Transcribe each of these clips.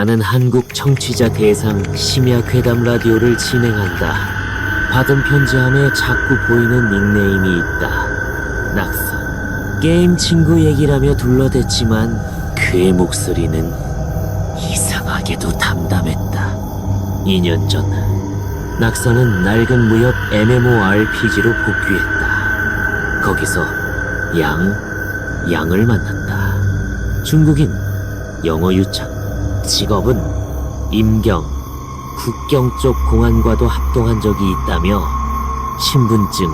나는 한국 청취자 대상 심야 괴담 라디오를 진행한다. 받은 편지 안에 자꾸 보이는 닉네임이 있다. 낙선. 게임 친구 얘기라며 둘러댔지만 그의 목소리는 이상하게도 담담했다. 2년 전 낙선은 낡은 무협 MMORPG로 복귀했다. 거기서 양을 만났다. 중국인, 영어 유창, 직업은 임경, 국경 쪽 공안과도 합동한 적이 있다며 신분증,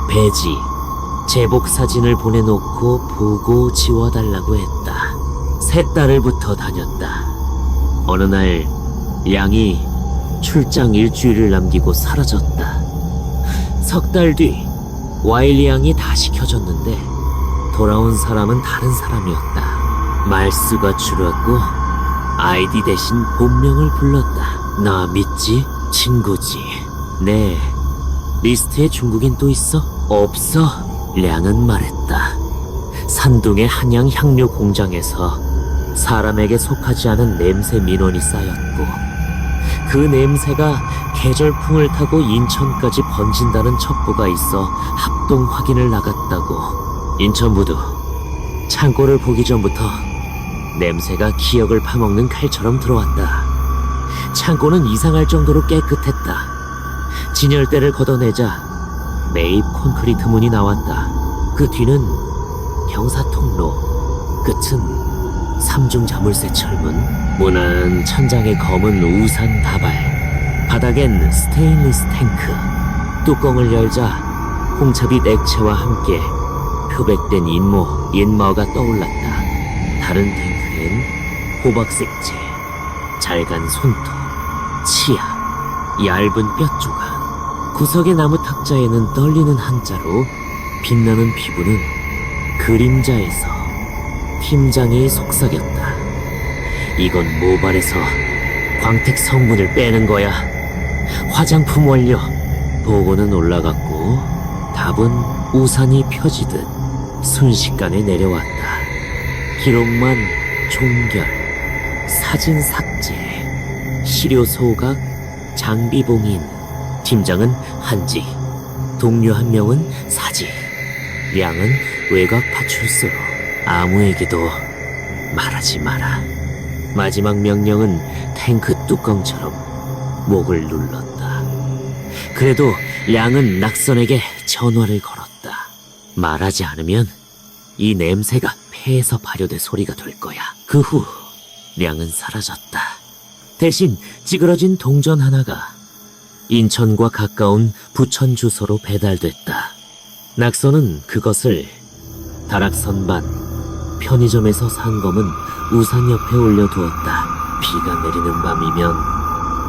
배지, 제복 사진을 보내놓고 보고 지워달라고 했다. 3달을 붙어 다녔다. 어느 날 양이 출장 일주일을 남기고 사라졌다. 3달 뒤 와일리 양이 다시 켜졌는데 돌아온 사람은 다른 사람이었다. 말수가 줄었고 아이디 대신 본명을 불렀다. 나 믿지? 친구지. 네. 리스트에 중국인 또 있어? 없어. 량은 말했다. 산둥의 한양 향료 공장에서 사람에게 속하지 않은 냄새 민원이 쌓였고 그 냄새가 계절풍을 타고 인천까지 번진다는 첩보가 있어 합동 확인을 나갔다고. 인천부도 창고를 보기 전부터 냄새가 기억을 파먹는 칼처럼 들어왔다. 창고는 이상할 정도로 깨끗했다. 진열대를 걷어내자 매입 콘크리트 문이 나왔다. 그 뒤는 경사통로, 끝은 삼중 자물쇠 철문, 문은 천장에 검은 우산 다발, 바닥엔 스테인리스 탱크. 뚜껑을 열자 홍차빛 액체와 함께 표백된 인머가 떠올랐다. 다른 탱크엔 호박색재, 잘간 손톱, 치아, 얇은 뼈 조각. 구석의 나무 탁자에는 떨리는 한자로 빛나는 피부는 그림자에서 팀장이 속삭였다. 이건 모발에서 광택 성분을 빼는 거야. 화장품 원료. 보고는 올라갔고 답은 우산이 펴지듯 순식간에 내려왔다. 기록만 종결, 사진 삭제, 시료 소각, 장비 봉인. 팀장은 한지, 동료 한 명은 사지, 량은 외곽 파출소로. 아무에게도 말하지 마라. 마지막 명령은 탱크 뚜껑처럼 목을 눌렀다. 그래도 량은 낙선에게 전화를 걸었다. 말하지 않으면 이 냄새가 폐에서 발효된 소리가 될 거야. 그 후 량은 사라졌다. 대신 찌그러진 동전 하나가 인천과 가까운 부천 주소로 배달됐다. 낙선은 그것을 다락선반, 편의점에서 산 검은 우산 옆에 올려두었다. 비가 내리는 밤이면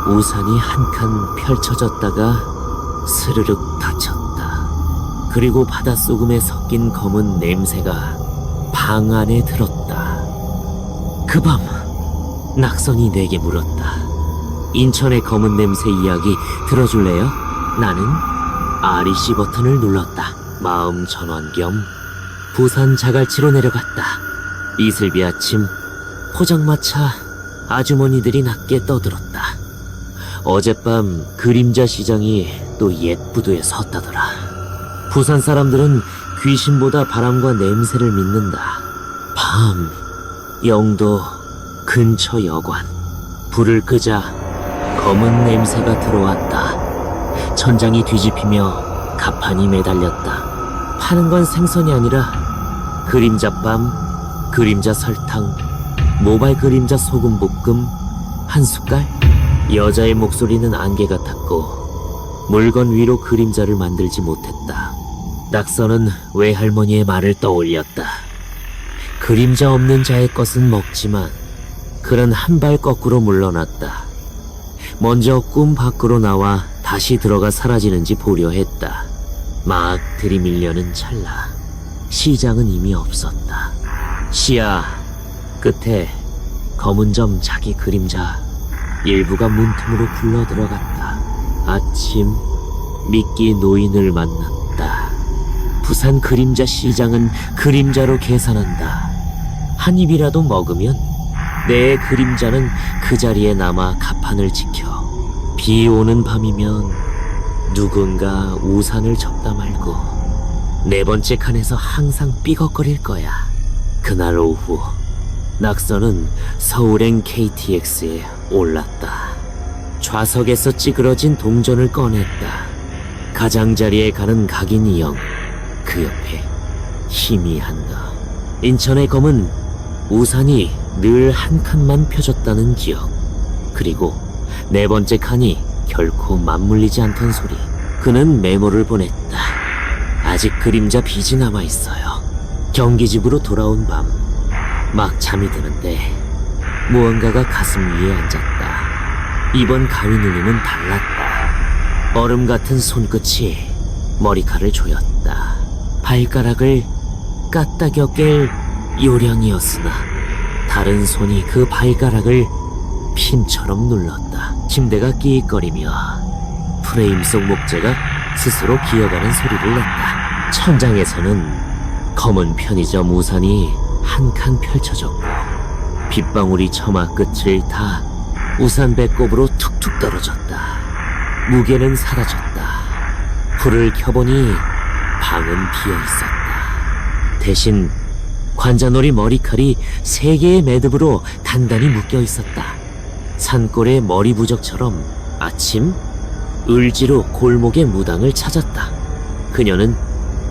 우산이 한 칸 펼쳐졌다가 스르륵 닫혔다. 그리고 바닷소금에 섞인 검은 냄새가 방 안에 들었다. 그 밤 낙선이 내게 물었다. 인천의 검은 냄새 이야기 들어줄래요? 나는 REC 버튼을 눌렀다. 마음 전환 겸 부산 자갈치로 내려갔다. 이슬비 아침 포장마차 아주머니들이 낮게 떠들었다. 어젯밤 그림자 시장이 또 옛 부두에 섰다더라. 부산 사람들은 귀신보다 바람과 냄새를 믿는다. 밤, 영도 근처 여관. 불을 끄자 검은 냄새가 들어왔다. 천장이 뒤집히며 가판이 매달렸다. 파는 건 생선이 아니라 그림자밤, 그림자 설탕, 모발 그림자 소금볶음, 한 숟갈? 여자의 목소리는 안개 같았고 물건 위로 그림자를 만들지 못했다. 낙선은 외할머니의 말을 떠올렸다. 그림자 없는 자의 것은 먹지만 그는 한 발 거꾸로 물러났다. 먼저 꿈 밖으로 나와 다시 들어가 사라지는지 보려 했다. 막 들이밀려는 찰나 시장은 이미 없었다. 시야 끝에 검은 점 자기 그림자 일부가 문틈으로 굴러 들어갔다. 아침 미끼 노인을 만났다. 부산 그림자 시장은 그림자로 계산한다. 한 입이라도 먹으면 내 그림자는 그 자리에 남아 가판을 지켜. 비 오는 밤이면 누군가 우산을 접다 말고 네 번째 칸에서 항상 삐걱거릴 거야. 그날 오후 낙서는 서울행 KTX에 올랐다. 좌석에서 찌그러진 동전을 꺼냈다. 가장자리에 가는 각인 이영, 그 옆에 희미한다. 인천의 검은 우산이 늘 한 칸만 펴졌다는 기억, 그리고 네 번째 칸이 결코 맞물리지 않던 소리. 그는 메모를 보냈다. 아직 그림자 빚이 남아있어요. 경기집으로 돌아온 밤, 막 잠이 드는데 무언가가 가슴 위에 앉았다. 이번 가위 눌림은 달랐다. 얼음 같은 손끝이 머리카락을 조였다. 발가락을 까딱여 깰 요량이었으나 다른 손이 그 발가락을 핀처럼 눌렀다. 침대가 끼익거리며 프레임 속 목재가 스스로 기어가는 소리를 냈다. 천장에서는 검은 편의점 우산이 한 칸 펼쳐졌고 빗방울이 처마 끝을 다 우산 배꼽으로 툭툭 떨어졌다. 무게는 사라졌다. 불을 켜보니 방은 비어있었다. 대신 관자놀이 머리칼이 세 개의 매듭으로 단단히 묶여있었다. 산골의 머리부적처럼 아침 을지로 골목의 무당을 찾았다. 그녀는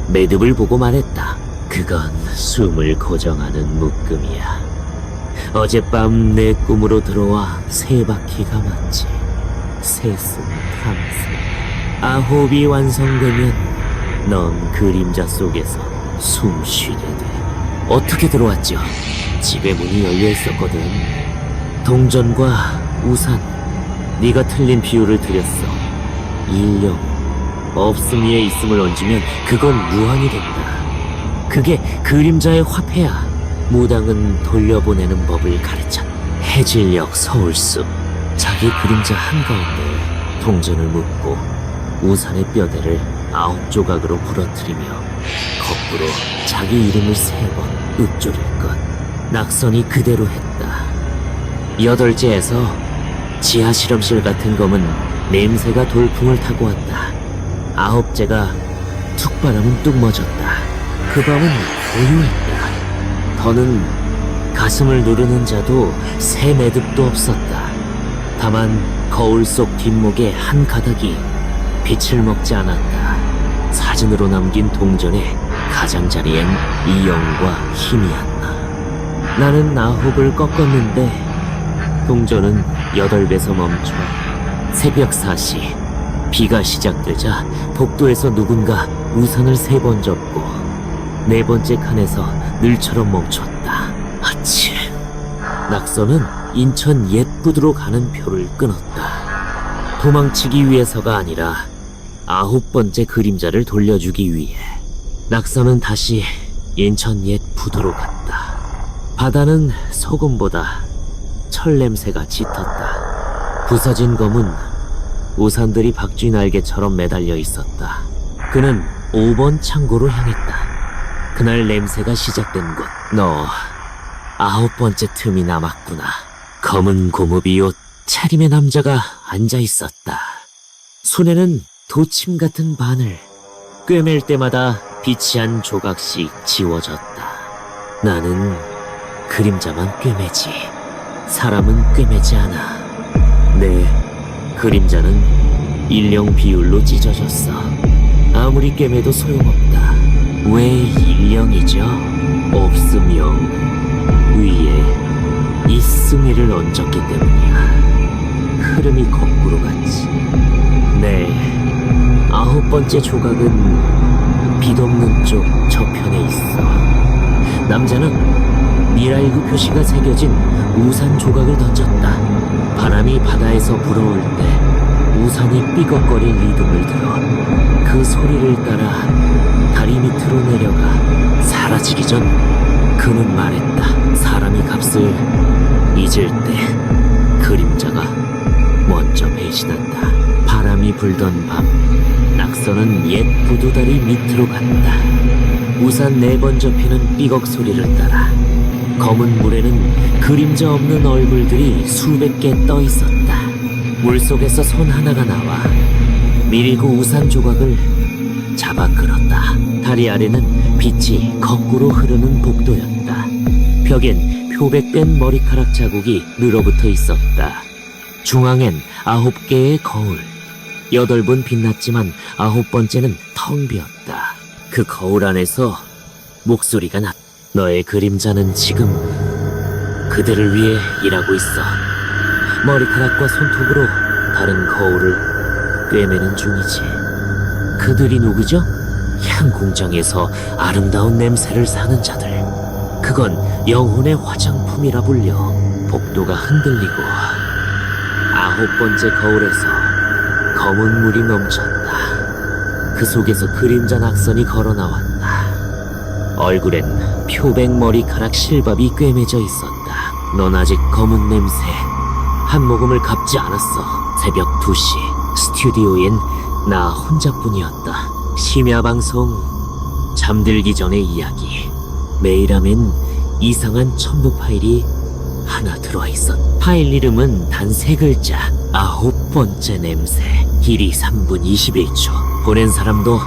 매듭을 보고 말했다. 그건 숨을 고정하는 묶음이야. 어젯밤 내 꿈으로 들어와 세 바퀴 감았지. 세승 탐승. 아홉이 완성되면 넌 그림자 속에서 숨 쉬게 돼. 어떻게 들어왔죠? 집에 문이 열려 있었거든. 동전과 우산, 네가 틀린 비율을 드렸어. 일령, 없음 위에 있음을 얹으면 그건 무한이 된다. 그게 그림자의 화폐야. 무당은 돌려보내는 법을 가르쳤다. 해질녘 서울숲. 자기 그림자 한가운데 동전을 묶고 우산의 뼈대를 9조각으로 부러뜨리며 거꾸로 자기 이름을 3번 읊조릴 것. 낙선이 그대로 했다. 8제에서 지하 실험실 같은 검은 냄새가 돌풍을 타고 왔다. 9제가 툭바람은 뚝 멎었다. 그 밤은 고요했다. 더는 가슴을 누르는 자도 새 매듭도 없었다. 다만 거울 속 뒷목의 한 가닥이 빛을 먹지 않았다. 사진으로 남긴 동전의 가장자리엔 이영과 희미한나. 나는 나홉을 꺾었는데 동전은 8배에서 멈춰. 새벽 4시 비가 시작되자 복도에서 누군가 우산을 3번 접고 네 번째 칸에서 늘처럼 멈췄다. 아침. 낙서는 인천 옛부두로 가는 표를 끊었다. 도망치기 위해서가 아니라 9번째 그림자를 돌려주기 위해. 낙서는 다시 인천 옛부두로 갔다. 바다는 소금보다 철 냄새가 짙었다. 부서진 검은 우산들이 박쥐 날개처럼 매달려 있었다. 그는 5번 창고로 향했다. 그날 냄새가 시작된 곳. 너 9번째 틈이 남았구나. 검은 고무비 옷 차림의 남자가 앉아 있었다. 손에는 도침 같은 바늘. 꿰맬 때마다 빛이 한 조각씩 지워졌다. 나는 그림자만 꿰매지 사람은 꿰매지 않아. 내 그림자는 일령 비율로 찢어졌어. 아무리 꿰매도 소용없다. 왜 일령이죠? 없음영 위에 있음이를 얹었기 때문이야. 흐름이 거꾸로 갔지. 네, 9번째 조각은 빛없는 쪽 저편에 있어. 남자는 미라일구 표시가 새겨진 우산 조각을 던졌다. 바람이 바다에서 불어올 때 우산이 삐걱거릴 리듬을 들어 그 소리를 따라 다리 밑으로 내려가 사라지기 전 그는 말했다. 사람이 값을 잊을 때 그림자가 먼저 배신한다. 바람이 불던 밤 낙서는 옛 부두다리 밑으로 갔다. 우산 4번 접히는 삐걱 소리를 따라 검은 물에는 그림자 없는 얼굴들이 수백 개 떠 있었다. 물속에서 손 하나가 나와 밀고 우산 조각을 잡아 끌었다. 다리 아래는 빛이 거꾸로 흐르는 복도였다. 벽엔 표백된 머리카락 자국이 늘어붙어 있었다. 중앙엔 9개의 거울. 8분 빛났지만 9번째는 텅 비었다. 그 거울 안에서 목소리가 났다. 너의 그림자는 지금 그들을 위해 일하고 있어. 머리카락과 손톱으로 다른 거울을 꿰매는 중이지. 그들이 누구죠? 향 공장에서 아름다운 냄새를 사는 자들. 그건 영혼의 화장품이라 불려. 복도가 흔들리고 9번째 거울에서 검은 물이 넘쳤다. 그 속에서 그림자 낙선이 걸어 나왔다. 얼굴엔 표백 머리카락 실밥이 꿰매져 있었다. 넌 아직 검은 냄새 한 모금을 갚지 않았어. 새벽 2시 스튜디오엔 나 혼자뿐이었다. 심야 방송, 잠들기 전의 이야기. 매일 하면 이상한 첨부 파일이 하나 들어와 있었다. 파일 이름은 단 3글자. 9번째 냄새. 길이 3분 21초. 보낸 사람도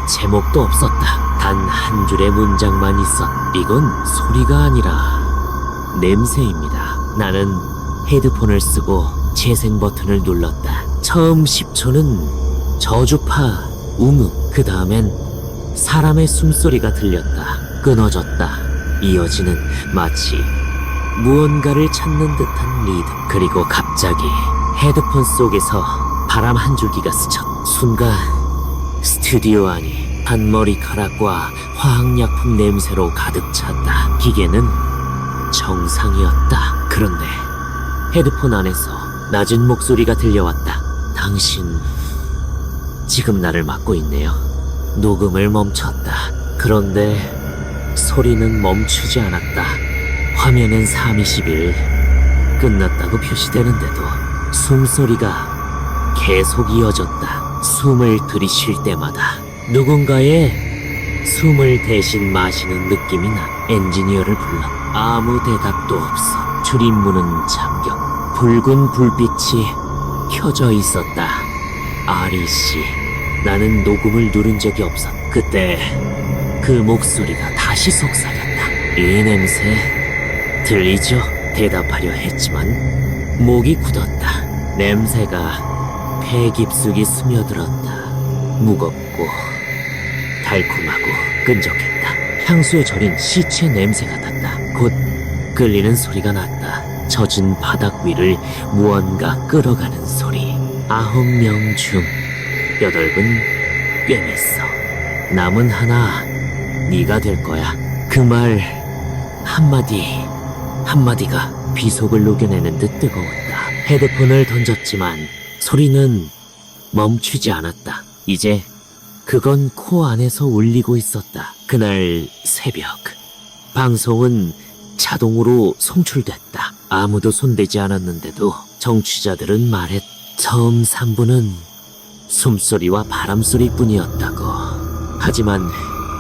제목도 없었다. 단 한 줄의 문장만 있었. 이건 소리가 아니라 냄새입니다. 나는 헤드폰을 쓰고 재생 버튼을 눌렀다. 처음 10초는 저주파, 웅음. 그 다음엔 사람의 숨소리가 들렸다. 끊어졌다. 이어지는 마치 무언가를 찾는 듯한 리듬. 그리고 갑자기 헤드폰 속에서 바람 한 줄기가 스쳤. 순간 스튜디오 안이 단머리카락과 화학약품 냄새로 가득 찼다. 기계는 정상이었다. 그런데 헤드폰 안에서 낮은 목소리가 들려왔다. 당신 지금 나를 맡고 있네요. 녹음을 멈췄다. 그런데 소리는 멈추지 않았다. 화면엔 3:21 끝났다고 표시되는데도 숨소리가 계속 이어졌다. 숨을 들이쉴 때마다 누군가의 숨을 대신 마시는 느낌이 나. 엔지니어를 불러. 아무 대답도 없어. 출입문은 잠겨. 붉은 불빛이 켜져 있었다. REC. 나는 녹음을 누른 적이 없었. 그때 그 목소리가 다시 속삭였다. 이 냄새 들리죠? 대답하려 했지만 목이 굳었다. 냄새가 폐 깊숙이 스며들었다. 무겁고 달콤하고 끈적했다. 향수에 절인 시체 냄새 같았다. 곧 끌리는 소리가 났다. 젖은 바닥 위를 무언가 끌어가는 소리. 9명 중 8은 꿰맸어. 남은 하나 네가 될 거야. 그 말 한마디가 비속을 녹여내는 듯 뜨거웠다. 헤드폰을 던졌지만 소리는 멈추지 않았다. 이제 그건 코 안에서 울리고 있었다. 그날 새벽 방송은 자동으로 송출됐다. 아무도 손대지 않았는데도 정취자들은 말했. 처음 3분은 숨소리와 바람소리뿐이었다고. 하지만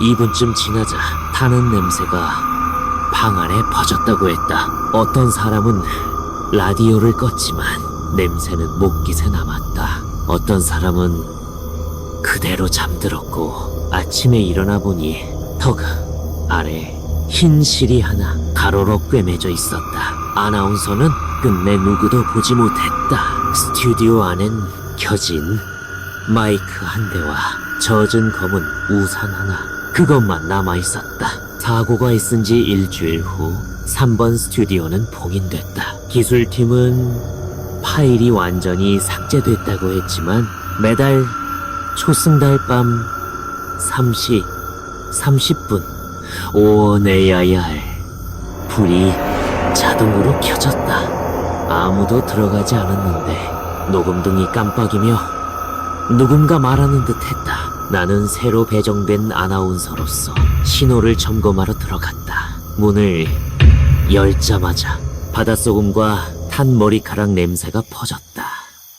2분쯤 지나자 타는 냄새가 방 안에 퍼졌다고 했다. 어떤 사람은 라디오를 껐지만 냄새는 목깃에 남았다. 어떤 사람은 그대로 잠들었고 아침에 일어나 보니 턱 아래 흰 실이 하나 가로로 꿰매져 있었다. 아나운서는 끝내 누구도 보지 못했다. 스튜디오 안엔 켜진 마이크 한 대와 젖은 검은 우산 하나, 그것만 남아있었다. 사고가 있은 지 일주일 후 3번 스튜디오는 봉인됐다. 기술팀은 파일이 완전히 삭제됐다고 했지만 매달 초승달 밤 3시 30분 ONAIR 불이 자동으로 켜졌다. 아무도 들어가지 않았는데 녹음등이 깜빡이며 누군가 말하는 듯 했다. 나는 새로 배정된 아나운서로서 신호를 점검하러 들어갔다. 문을 열자마자 바닷소금과 탄 머리카락 냄새가 퍼졌다.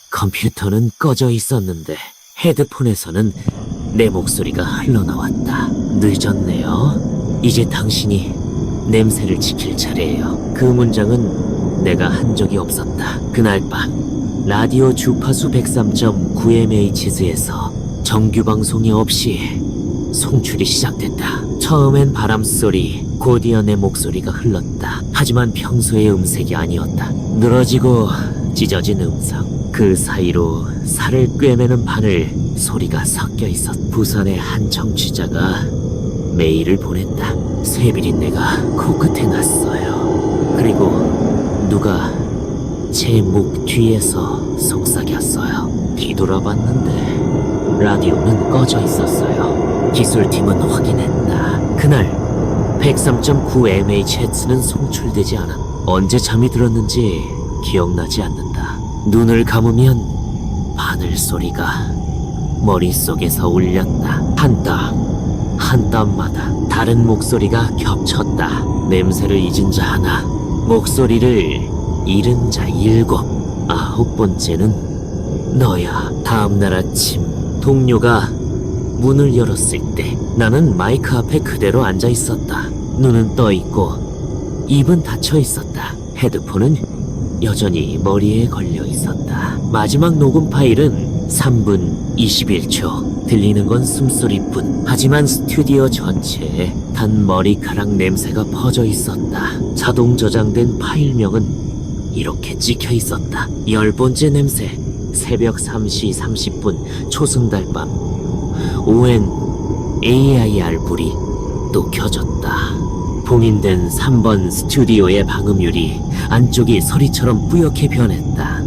컴퓨터는 꺼져 있었는데 헤드폰에서는 내 목소리가 흘러나왔다. 늦었네요. 이제 당신이 냄새를 지킬 차례예요. 그 문장은 내가 한 적이 없었다. 그날 밤 라디오 주파수 103.9MHz에서 정규 방송이 없이 송출이 시작됐다. 처음엔 바람소리, 고디언의 목소리가 흘렀다. 하지만 평소의 음색이 아니었다. 늘어지고 찢어진 음성. 그 사이로 살을 꿰매는 바늘 소리가 섞여 있었다. 부산의 한 청취자가 메일을 보냈다. 새비린내가 코끝에 났어요. 그리고 누가 제 목 뒤에서 속삭였어요. 뒤돌아봤는데 라디오는 꺼져 있었어요. 기술팀은 확인했다. 그날 103.9MHz는 송출되지 않았다. 언제 잠이 들었는지 기억나지 않는다. 눈을 감으면 바늘 소리가 머릿속에서 울렸다. 한 땀마다 다른 목소리가 겹쳤다. 냄새를 잊은 자 하나, 목소리를 잃은 자 7, 9번째는 너야. 다음날 아침 동료가 문을 열었을 때 나는 마이크 앞에 그대로 앉아 있었다. 눈은 떠 있고 입은 닫혀 있었다. 헤드폰은 여전히 머리에 걸려 있었다. 마지막 녹음 파일은 3분 21초. 들리는 건 숨소리뿐. 하지만 스튜디오 전체에 단 머리카락 냄새가 퍼져 있었다. 자동 저장된 파일명은 이렇게 찍혀 있었다. 10번째 냄새. 새벽 3시 30분 초승달밤. ON AIR 불이 또 켜졌다. 봉인된 3번 스튜디오의 방음유리 안쪽이 서리처럼 뿌옇게 변했다.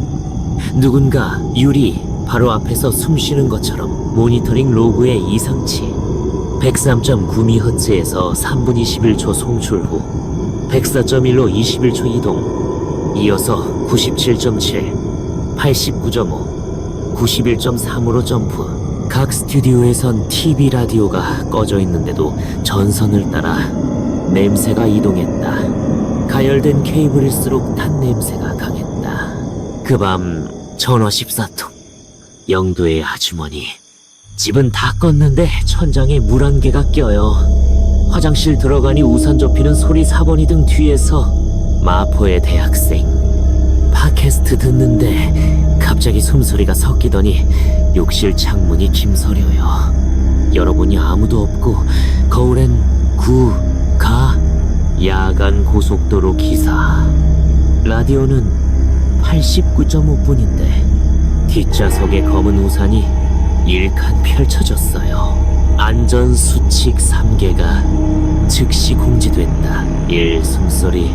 누군가 유리 바로 앞에서 숨쉬는 것처럼 모니터링 로그의 이상치. 103.9MHz에서 3분 21초 송출 후 104.1로 21초 이동. 이어서 97.7, 89.5, 91.3으로 점프. 각 스튜디오에선 TV 라디오가 꺼져 있는데도 전선을 따라 냄새가 이동했다. 가열된 케이블일수록 탄 냄새가 강했다. 그 밤 전화 14통. 영도의 아주머니. 집은 다 껐는데 천장에 물 한 개가 껴요. 화장실 들어가니 우산 접히는 소리 4번이 등 뒤에서 마포의 대학생. 팟캐스트 듣는데 갑자기 숨소리가 섞이더니 욕실 창문이 김서려요. 열어보니 아무도 없고 거울엔 야간 고속도로 기사. 라디오는 89.5분인데 뒷좌석의 검은 우산이 1칸 펼쳐졌어요. 안전수칙 3개가 즉시 공지됐다. 1. 숨소리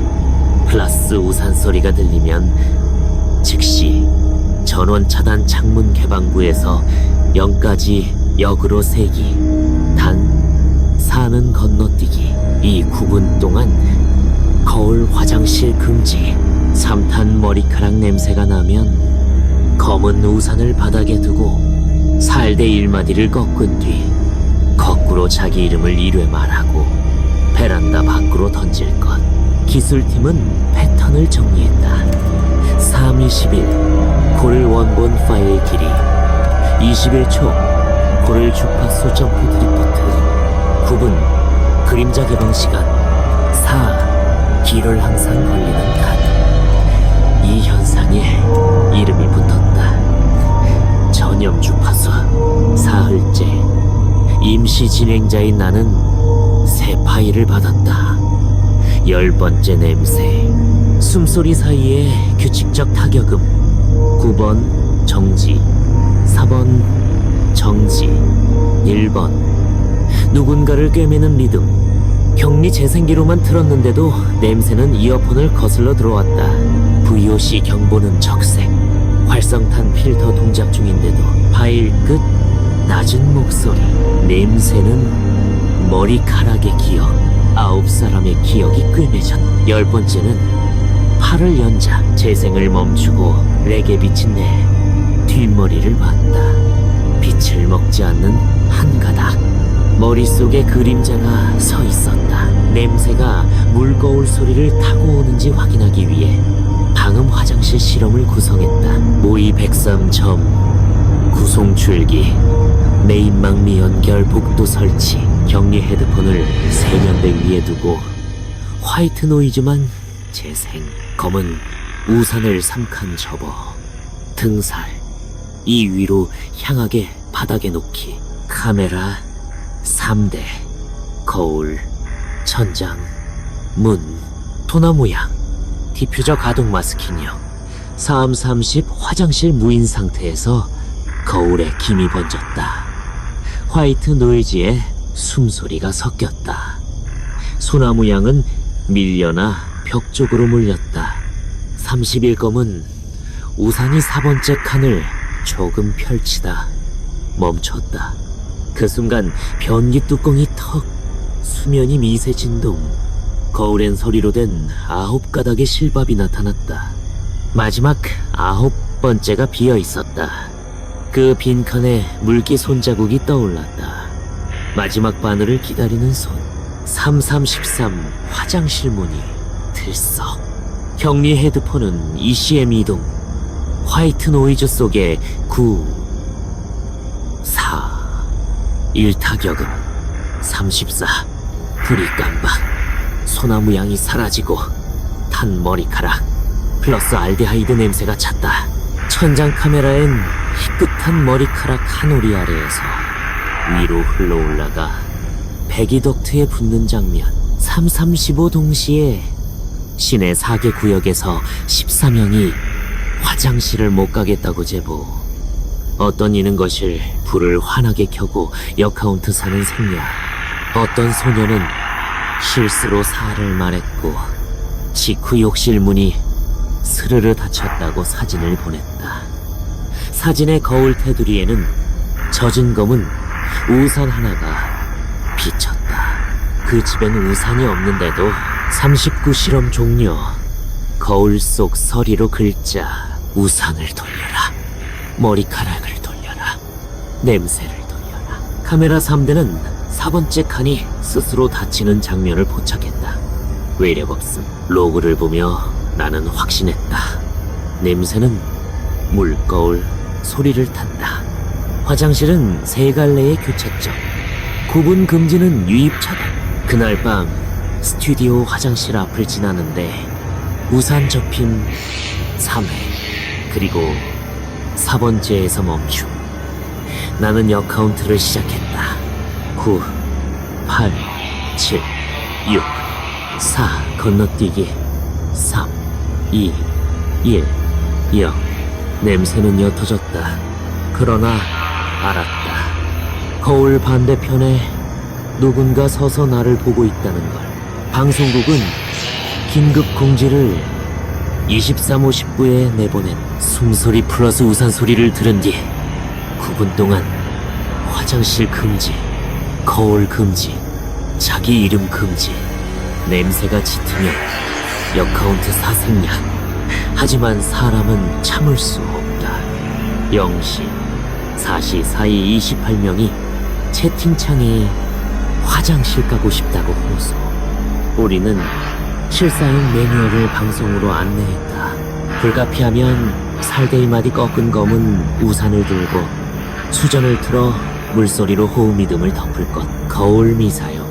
플러스 우산 소리가 들리면 즉시 전원 차단 창문 개방구에서 0까지 역으로 세기. 단 4는 건너뛰기. 이 9분 동안 거울 화장실 금지. 3탄 머리카락 냄새가 나면 검은 우산을 바닥에 두고 살대 1마디를 꺾은 뒤 거꾸로 자기 이름을 1회 말하고 베란다 밖으로 던질 것. 기술팀은 패턴을 정리했다. 3, 21 코를 원본 파일 길이 21초 코를 주파수 점프 드리프트 9분 그림자 개방 시간 4 길을 항상 걸리는 카드. 이 현상에 이름이 붙었다. 전염 주파수. 사흘째 임시 진행자인 나는 새 파일을 받았다. 10번째 냄새. 숨소리 사이에 규칙적 타격음. 9번 정지, 4번 정지, 1번 누군가를 꿰매는 리듬. 격리 재생기로만 틀었는데도 냄새는 이어폰을 거슬러 들어왔다. VOC 경보는 적색. 활성탄 필터 동작 중인데도 파일 끝 낮은 목소리. 냄새는 머리카락의 기억. 9사람의 기억이 꿰매졌다. 10번째는 팔을 연자. 재생을 멈추고 렉에 비친 내 뒷머리를 봤다. 빛을 먹지 않는 한 가닥. 머릿속에 그림자가 서 있었다. 냄새가 물거울 소리를 타고 오는지 확인하기 위해 방음 화장실 실험을 구성했다. 모의 103점 구송출기, 메인망 미연결 복도 설치. 격리 헤드폰을 세면대 위에 두고 화이트 노이즈만 재생. 검은 우산을 3칸 접어 등살 이 위로 향하게 바닥에 놓기. 카메라 3대. 거울, 천장, 문, 소나무 양, 디퓨저 가동 마스킹형. 3:30 화장실 무인 상태에서 거울에 김이 번졌다. 화이트 노이즈에 숨소리가 섞였다. 소나무 양은 밀려나 벽 쪽으로 물렸다. 31검은 우산이 4번째 칸을 조금 펼치다 멈췄다. 그 순간 변기 뚜껑이 턱, 수면이 미세 진동. 거울엔 서리로 된 9가닥의 실밥이 나타났다. 마지막 9번째가 비어 있었다. 그 빈칸에 물기 손자국이 떠올랐다. 마지막 바늘을 기다리는 손. 3313 화장실 문이 들썩. 격리 헤드폰은 ECM 이동. 화이트 노이즈 속에 9, 4, 1타격음 34. 불이 깜박. 소나무 양이 사라지고 탄 머리카락 플러스 알데하이드 냄새가 찼다. 천장 카메라엔 희끗한 머리카락 한 오리 아래에서 위로 흘러올라가 배기덕트에 붙는 장면. 3315 동시에 시내 4개 구역에서 14명이 화장실을 못 가겠다고 제보. 어떤 이는 것을 불을 환하게 켜고 역카운트 사는 생략. 어떤 소녀는 실수로 살을 말했고 직후 욕실 문이 스르르 닫혔다고 사진을 보냈다. 사진의 거울 테두리에는 젖은 검은 우산 하나가 비쳤다. 그 집엔 우산이 없는데도 39 실험 종료. 거울 속 서리로 글자. 우산을 돌려라. 머리카락을 돌려라. 냄새를 돌려라. 카메라 3대는 4번째 칸이 스스로 닫히는 장면을 포착했다. 외력 없음. 로그를 보며 나는 확신했다. 냄새는 물거울, 소리를 탄다. 화장실은 3갈래의 교차점. 구분 금지는 유입 차단. 그날 밤 스튜디오 화장실 앞을 지나는데 우산 접힌 3회 그리고 4번째에서 멈춤. 나는 역카운트를 시작했다. 9, 8, 7, 6, 4 건너뛰기. 3, 2, 1, 0. 냄새는 옅어졌다. 그러나 알았다. 거울 반대편에 누군가 서서 나를 보고 있다는 걸. 방송국은 긴급 공지를 23:59에 내보낸. 숨소리 플러스 우산 소리를 들은 뒤 9분 동안 화장실 금지, 거울 금지, 자기 이름 금지. 냄새가 짙으면 역카운트 사생략. 하지만 사람은 참을 수 없다. 0시, 4시 사이 28명이 채팅창에 화장실 가고 싶다고 호소. 우리는 실사용 매뉴얼을 방송으로 안내했다. 불가피하면 살데이마디 꺾은 검은 우산을 들고 수전을 틀어 물소리로 호흡미듬을 덮을 것. 거울 미사용.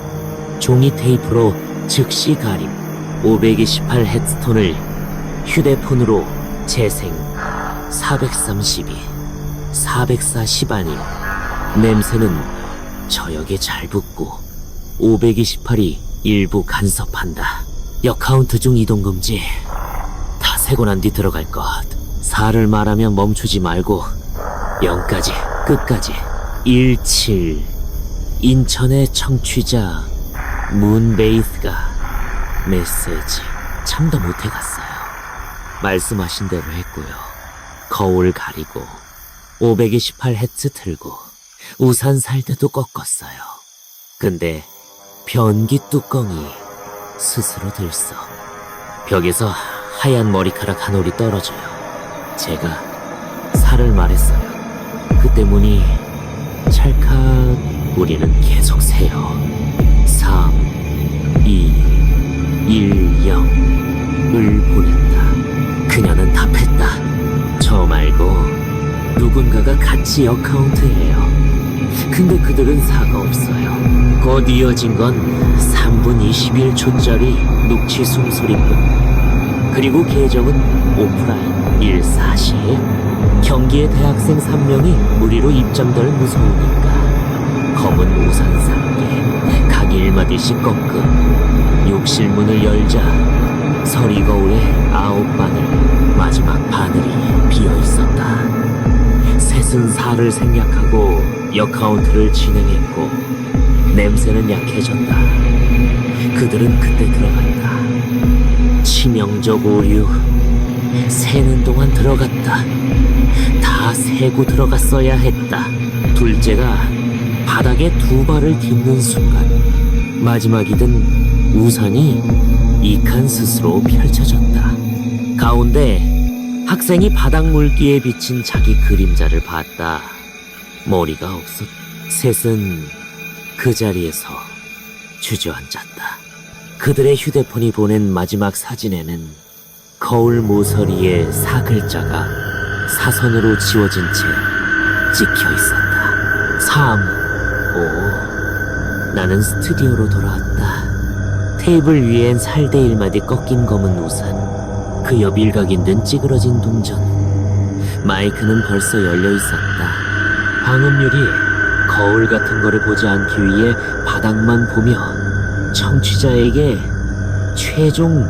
종이 테이프로 즉시 가림. 528 헤드스톤을 휴대폰으로 재생. 432, 440 아님. 냄새는 저역에 잘 붙고 528이 일부 간섭한다. 역카운트 중 이동금지. 다 세고 난 뒤 들어갈 것. 4를 말하면 멈추지 말고 0까지 끝까지. 17 인천의 청취자 문베이스가 메시지. 참도 못해갔어요. 말씀하신 대로 했고요. 거울 가리고 528Hz 틀고 우산 살 때도 꺾었어요. 근데 변기 뚜껑이 스스로 들썩. 벽에서 하얀 머리카락 한 올이 떨어져요. 제가 살을 말했어요. 그때 문이 찰칵. 우리는 계속 세요. 3, 2, 1, 0을 보냈다. 그녀는 답했다. 저 말고 누군가가 같이 역카운트해요. 근데 그들은 사가 없어요. 곧 이어진 건 3분 21초짜리 녹취 숨소리뿐. 그리고 계정은 오프라인 14시. 경기에 대학생 3명이 무리로 입장될 무서우니까 검은 우산 3개, 각 1마디씩 꺾음. 욕실 문을 열자 서리 거울에 9바늘, 마지막 바늘이 비어있었다. 셋은 4를 생략하고 역카운트를 진행했고 냄새는 약해졌다. 그들은 그때 들어갔다. 치명적 오류. 세는 동안 들어갔다. 다 세고 들어갔어야 했다. 둘째가 바닥에 2발을 딛는 순간 마지막이던 우산이 이칸 스스로 펼쳐졌다. 가운데 학생이 바닥 물기에 비친 자기 그림자를 봤다. 머리가 없었. 셋은 그 자리에서 주저앉았다. 그들의 휴대폰이 보낸 마지막 사진에는 거울 모서리에 4글자가 사선으로 지워진 채 찍혀 있었다. 3, 5. 나는 스튜디오로 돌아왔다. 테이블 위엔 살대 1마디 꺾인 검은 우산, 그 옆 일각인 듯 찌그러진 동전. 마이크는 벌써 열려 있었다. 방음률이 거울 같은 거를 보지 않기 위해 바닥만 보며 청취자에게 최종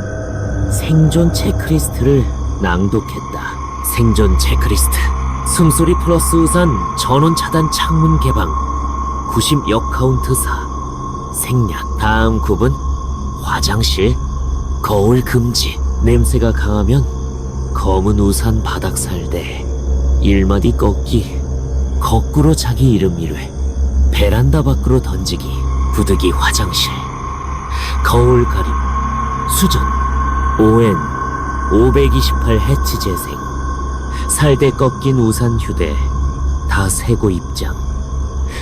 생존 체크리스트를 낭독했다. 생존 체크리스트. 숨소리 플러스 우산 전원 차단 창문 개방. 90 역카운트 4. 생략. 다음 굽은 화장실. 거울 금지. 냄새가 강하면 검은 우산 바닥 살대. 1마디 꺾기. 거꾸로 자기 이름 1회. 베란다 밖으로 던지기. 부득이 화장실. 거울 가림. 수전. ON 528 해치 재생. 살대 꺾인 우산 휴대. 다 세고 입장.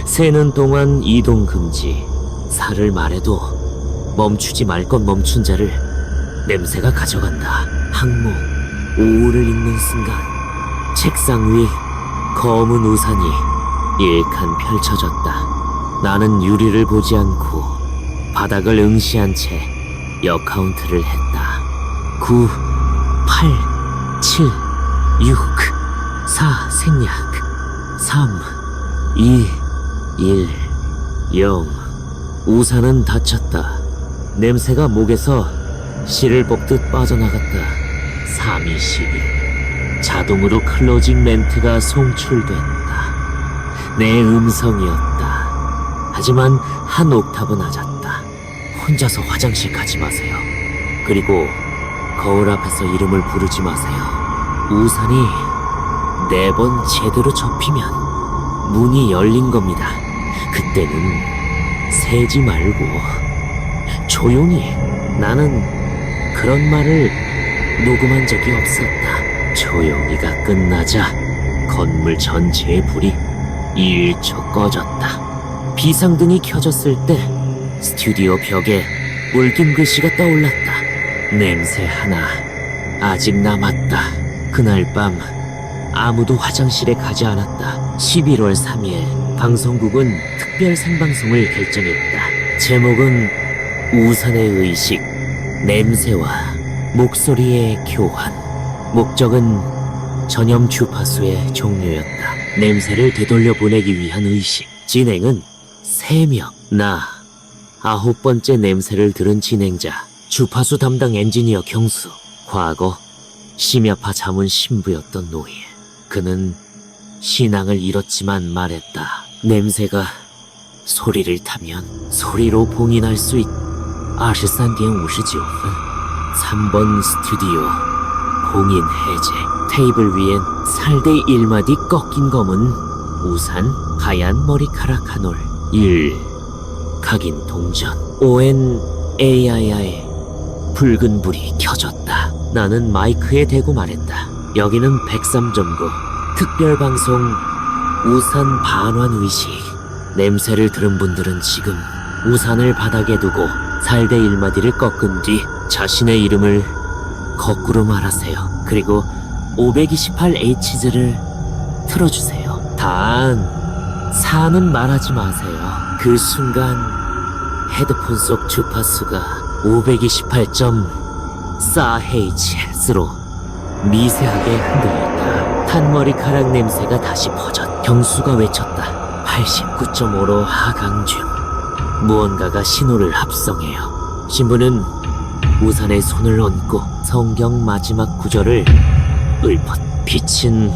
세는 동안 이동 금지. 살을 말해도 멈추지 말 것 멈춘 자를 냄새가 가져간다. 항목 5를 읽는 순간 책상 위 검은 우산이 1칸 펼쳐졌다. 나는 유리를 보지 않고 바닥을 응시한 채 역카운트를 했다. 9, 8, 7, 6, 4 생략. 3, 2, 1, 0. 우산은 닫혔다. 냄새가 목에서 실을 뽑듯 빠져나갔다. 3, 2, 11. 자동으로 클로징 멘트가 송출됐다. 내 음성이었다. 하지만 한 옥타브 낮았다. 혼자서 화장실 가지 마세요. 그리고 거울 앞에서 이름을 부르지 마세요. 우산이 4번 제대로 접히면 문이 열린 겁니다. 그때는 세지 말고 조용히. 나는 그런 말을 녹음한 적이 없었다. 조용히가 끝나자 건물 전체의 불이 일초 꺼졌다. 비상등이 켜졌을 때 스튜디오 벽에 붉은 글씨가 떠올랐다. 냄새 하나 아직 남았다. 그날 밤 아무도 화장실에 가지 않았다. 11월 3일 방송국은 특별 생방송을 결정했다. 제목은 우산의 의식, 냄새와 목소리의 교환. 목적은 전염 주파수의 종료였다. 냄새를 되돌려 보내기 위한 의식. 진행은 3명. 나 9번째 냄새를 들은 진행자, 주파수 담당 엔지니어 경수. 과거 심야파 자문 신부였던 노예. 그는 신앙을 잃었지만 말했다. 냄새가 소리를 타면 소리로 봉인할 수 있다. 23点 59분. 3번 스튜디오. 봉인 해제. 테이블 위엔 살대 1마디 꺾인 검은 우산, 하얀 머리카락 한 올. 1. 각인 동전. ONAII. 붉은 불이 켜졌다. 나는 마이크에 대고 말했다. 여기는 103.9 특별방송 우산 반환 의식. 냄새를 들은 분들은 지금 우산을 바닥에 두고 살대 1마디를 꺾은 뒤 자신의 이름을 거꾸로 말하세요. 그리고 528Hz를 틀어주세요. 단 4는 말하지 마세요. 그 순간 헤드폰 속 주파수가 528.4Hz로 미세하게 흔들렸다. 탄머리카락 냄새가 다시 퍼졌다. 경수가 외쳤다. 89.5로 하강 중. 무언가가 신호를 합성해요. 신부는 우산에 손을 얹고 성경 마지막 구절을 읊었다. 빛은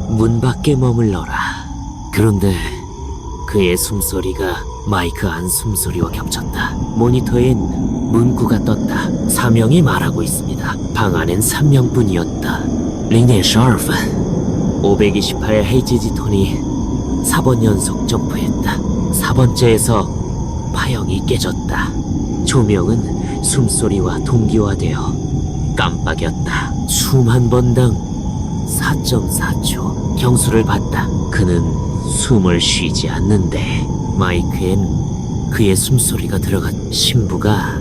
문 밖에 머물러라. 그런데 그의 숨소리가 마이크 안 숨소리와 겹쳤다. 모니터엔 문구가 떴다. 3명이 말하고 있습니다. 방 안엔 3명뿐이었다. 링네 12분. 528Hz 톤이 4번 연속 점프했다. 4번째에서 파형이 깨졌다. 조명은 숨소리와 동기화되어 깜빡였다. 숨 한 번당 4.4초. 경수를 봤다. 그는 숨을 쉬지 않는데 마이크엔 그의 숨소리가 들어간. 신부가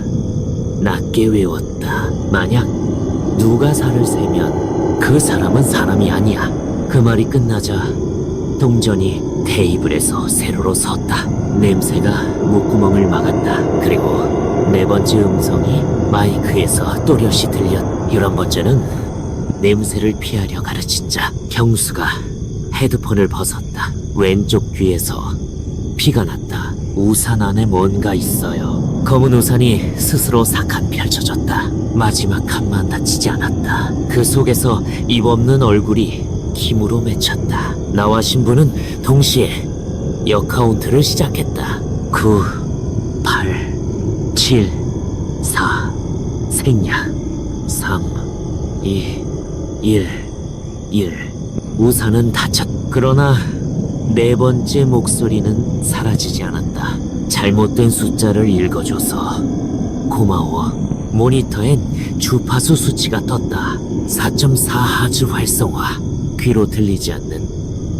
낮게 외웠다. 만약 누가 살을 세면 그 사람은 사람이 아니야. 그 말이 끝나자 동전이 테이블에서 세로로 섰다. 냄새가 목구멍을 막았다. 그리고 네 번째 음성이 마이크에서 또렷이 들렸다. 11번째는 냄새를 피하려 가르친 자. 경수가 헤드폰을 벗었다. 왼쪽 귀에서 피가 났다. 우산 안에 뭔가 있어요. 검은 우산이 스스로 삭한 펼쳐졌다. 마지막 칸만 닫히지 않았다. 그 속에서 입 없는 얼굴이 힘으로 맺혔다. 나와 신부는 동시에 역카운트를 시작했다. 9, 8, 7, 4, 생략 3, 2, 1. 우산은 닫혔다. 그러나 네 번째 목소리는 사라지지 않았다. 잘못된 숫자를 읽어줘서 고마워. 모니터엔 주파수 수치가 떴다. 4.4Hz 활성화. 귀로 들리지 않는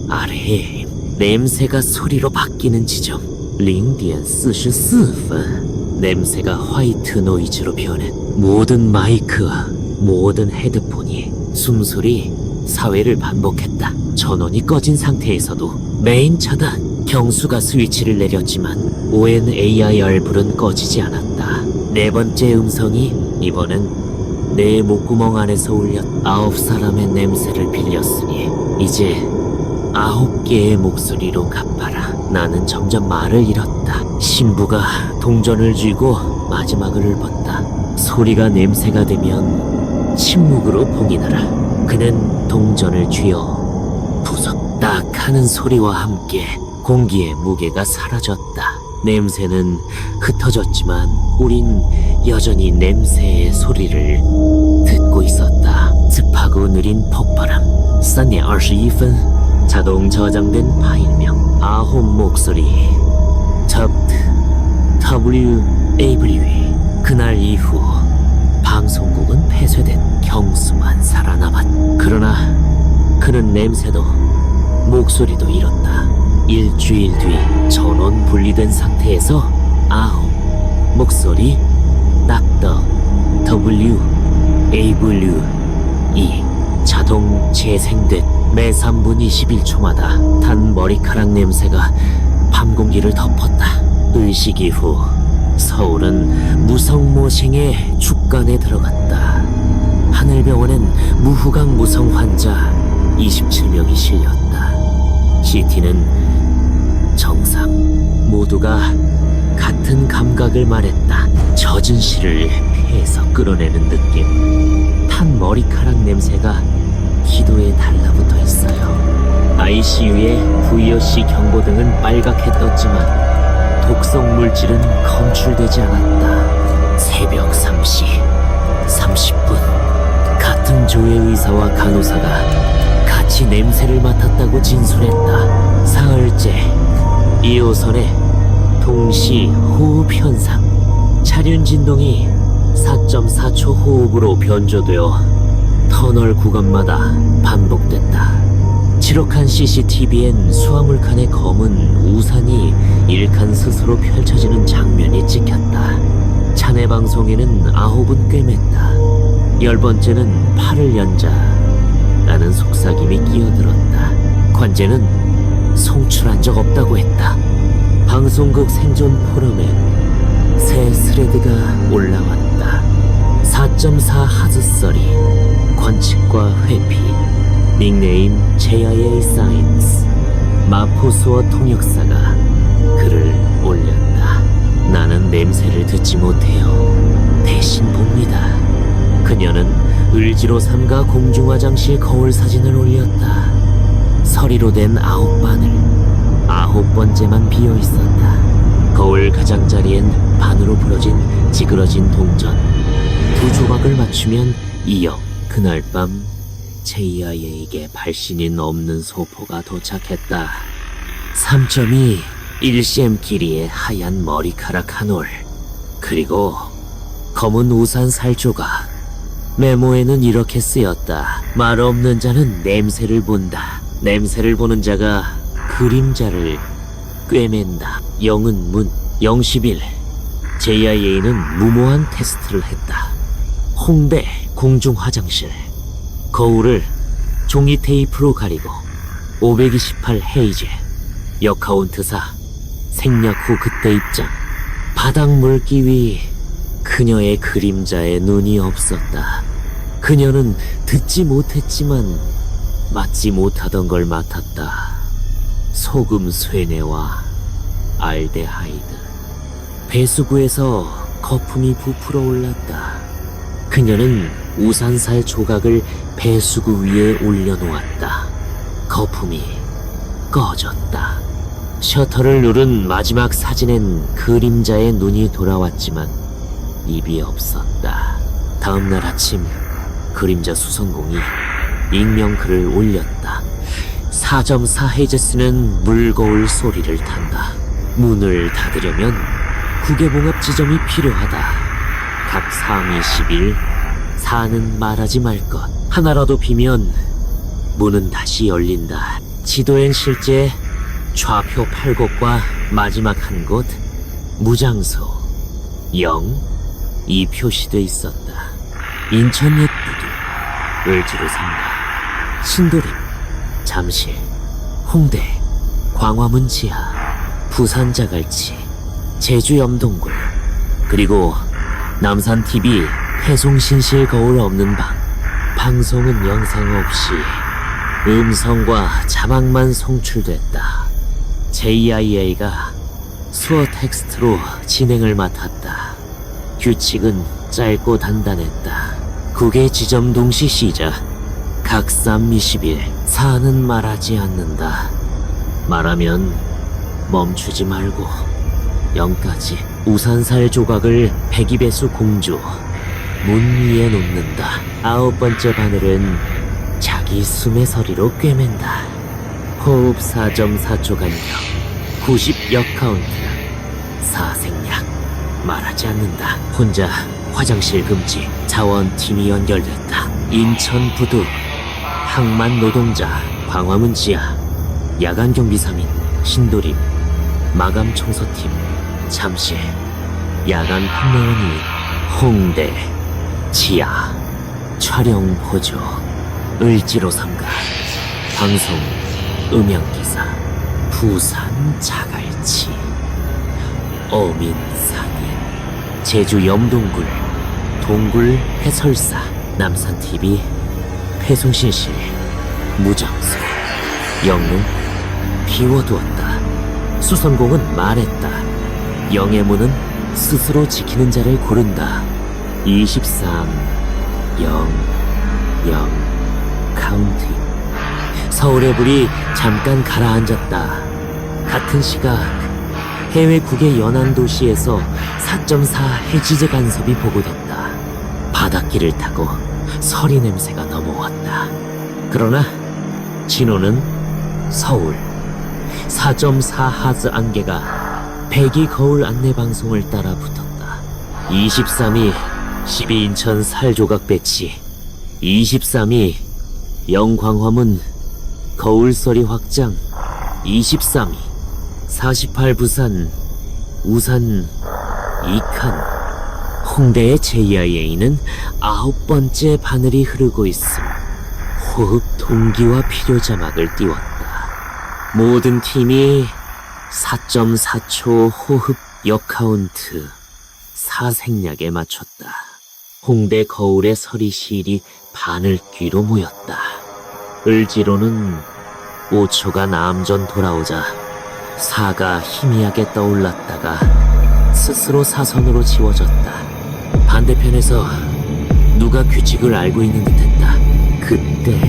아래의 힘. 냄새가 소리로 바뀌는 지점. 0.44분. 냄새가 화이트 노이즈로 변해. 모든 마이크와 모든 헤드폰이 숨소리 사회를 반복했다. 전원이 꺼진 상태에서도 메인 차단. 경수가 스위치를 내렸지만 ONAIR 불은 꺼지지 않았다. 네 번째 음성이 이번엔 내 목구멍 안에서 울렸. 9사람의 냄새를 빌렸으니 이제 9개의 목소리로 갚아라. 나는 점점 말을 잃었다. 신부가 동전을 쥐고 마지막을 읊었다. 소리가 냄새가 되면 침묵으로 봉인하라. 그는 동전을 쥐어 부쉈다. 딱 하는 소리와 함께 공기의 무게가 사라졌다. 냄새는 흩어졌지만 우린 여전히 냄새의 소리를 듣고 있었다. 습하고 느린 폭발음. 3点 21분. 자동 저장된 파일명. 9 목소리. WAV. 그날 이후 방송국은 폐쇄된. 경수만 살아남았. 그러나 그는 냄새도 목소리도 잃었다. 일주일 뒤 전원 분리된 상태에서 9 목소리 닥터 WAV 자동 재생됐. 매 3분 21초마다 단 머리카락 냄새가 밤 공기를 덮었다. 의식 이후 서울은 무성모생의 죽간에 들어갔다. 하늘병원엔 무후강 무성 환자 27명이 실렸다. CT는 정상. 모두가 같은 감각을 말했다. 젖은 실을 폐에서 끌어내는 느낌. 탄 머리카락 냄새가 기도에 달라붙어 있어요. ICU의 VOC 경고등은 빨갛게 떴지만 독성 물질은 검출되지 않았다. 새벽 3시 30분. 같은 조의 의사와 간호사가 같이 냄새를 맡았다고 진술했다. 사흘째 2호선의 동시 호흡 현상. 차륜 진동이 4.4초 호흡으로 변조되어 터널 구간마다 반복됐다. 지록한 CCTV엔 수화물칸의 검은 우산이 1칸 스스로 펼쳐지는 장면이 찍혔다. 차내 방송에는 9은 꿰맸다. 10번째는 팔을 연자 라는 속삭임이 끼어들었다. 관제는 송출한 적 없다고 했다. 방송국 생존 포럼엔 새 스레드가 올라왔다. 4.4 하즈서리, 관측과 회피, 닉네임 JIA 사이언스, 마포수어 통역사가 글을 올렸다. 나는 냄새를 듣지 못해요. 대신 봅니다. 그녀는 을지로 3가 공중화장실 거울 사진을 올렸다. 서리로 된 9바늘, 9번째만 비어 있었다. 거울 가장자리엔 반으로 부러진 찌그러진 동전. 2조각을 맞추면 2억. 그날 밤 JIA에게 발신인 없는 소포가 도착했다. 3.2 1cm 길이의 하얀 머리카락 한 올, 그리고 검은 우산 살조각. 메모에는 이렇게 쓰였다. 말 없는 자는 냄새를 본다. 냄새를 보는 자가 그림자를 꿰맨다. 0은 문, 011. JIA는 무모한 테스트를 했다. 홍대 공중화장실. 거울을 종이 테이프로 가리고 528 헤이즈. 역카운트사 생략 후 그때 입장. 바닥 물기 위 그녀의 그림자에 눈이 없었다. 그녀는 듣지 못했지만 맡지 못하던 걸 맡았다. 소금 쇠뇌와 알데하이드. 배수구에서 거품이 부풀어 올랐다. 그녀는 우산살 조각을 배수구 위에 올려놓았다. 거품이 꺼졌다. 셔터를 누른 마지막 사진엔 그림자의 눈이 돌아왔지만 입이 없었다. 다음날 아침 그림자 수성공이 익명글을 올렸다. 4.4 헤이제스는 물거울 소리를 탄다. 문을 닫으려면 구개봉합 지점이 필요하다. 각 상위 11, 4는 말하지 말 것. 하나라도 비면 문은 다시 열린다. 지도엔 실제 좌표 8곳과 마지막 한 곳, 무장소 0, 이 표시돼 있었다. 인천 옛부두, 을지로 3가, 신도림, 잠실, 홍대, 광화문 지하, 부산 자갈치, 제주 염동굴, 그리고 남산 TV 폐송신실 거울 없는 방. 방송은 영상 없이 음성과 자막만 송출됐다. JIA가 수어 텍스트로 진행을 맡았다. 규칙은 짧고 단단했다. 국외 지점 동시 시작. 각삼 20일. 4는 말하지 않는다. 말하면 멈추지 말고 0까지. 우산살 조각을 백이배수 공주 문 위에 놓는다. 9번째 바늘은 자기 숨의 서리로 꿰맨다. 호흡 4.4초 간격, 90 역카운트, 4생략. 말하지 않는다. 혼자 화장실 금지. 자원팀이 연결됐다. 인천 부두, 항만 노동자, 광화문 지하, 야간 경비 3인, 신도림, 마감 청소팀, 잠실, 야간 판매원이, 홍대, 지하, 촬영 보조, 을지로 3가, 방송, 음향기사, 부산 자갈치, 어민상인, 제주 염동굴, 동굴 해설사, 남산TV, 폐송신실, 무장소, 영웅, 비워두었다. 수선공은 말했다. 영의 문은 스스로 지키는 자를 고른다. 23, 0, 0, 카운팅. 서울의 불이 잠깐 가라앉았다. 같은 시각 해외국의 연안 도시에서 4.4 해지제 간섭이 보고됐다. 바닷길을 타고 서리 냄새가 넘어왔다. 그러나 진호는 서울 4.4 하즈 안개가 배기 거울 안내 방송을 따라 붙었다. 23위 12인천 살조각 배치, 23위 영광화문 거울서리 확장, 23위 48 부산 우산 2칸. 홍대의 JIA는 9번째 바늘이 흐르고 있음. 호흡 동기와 필요 자막을 띄웠다. 모든 팀이 4.4초 호흡 역카운트 사생약에 맞췄다. 홍대 거울의 서리시일이 바늘귀로 모였다. 을지로는 5초가 남전 돌아오자 사가 희미하게 떠올랐다가 스스로 사선으로 지워졌다. 반대편에서 누가 규칙을 알고 있는 듯했다. 그때